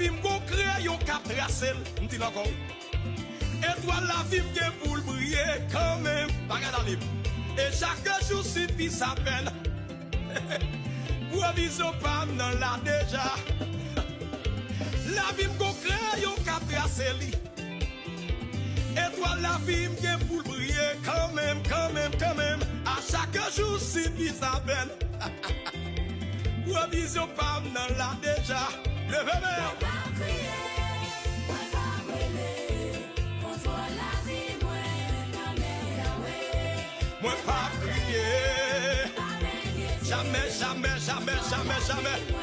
vie m'gon crayon cap tracel, m'dit encore. Étoile la vie m'gen pour briller quand même, bagarre dans libre. Et chaque jour suffit sa peine. Pour vision pas dans la déjà. La vie m'gon crayon cap tracel. Étoile la vie m'gen pour briller quand même, quand même, quand même. À chaque jour suffit sa peine. Pour vision pas dans la déjà. Levez-moi. Moi pas crier. Jamais, jamais, jamais, jamais, jamais.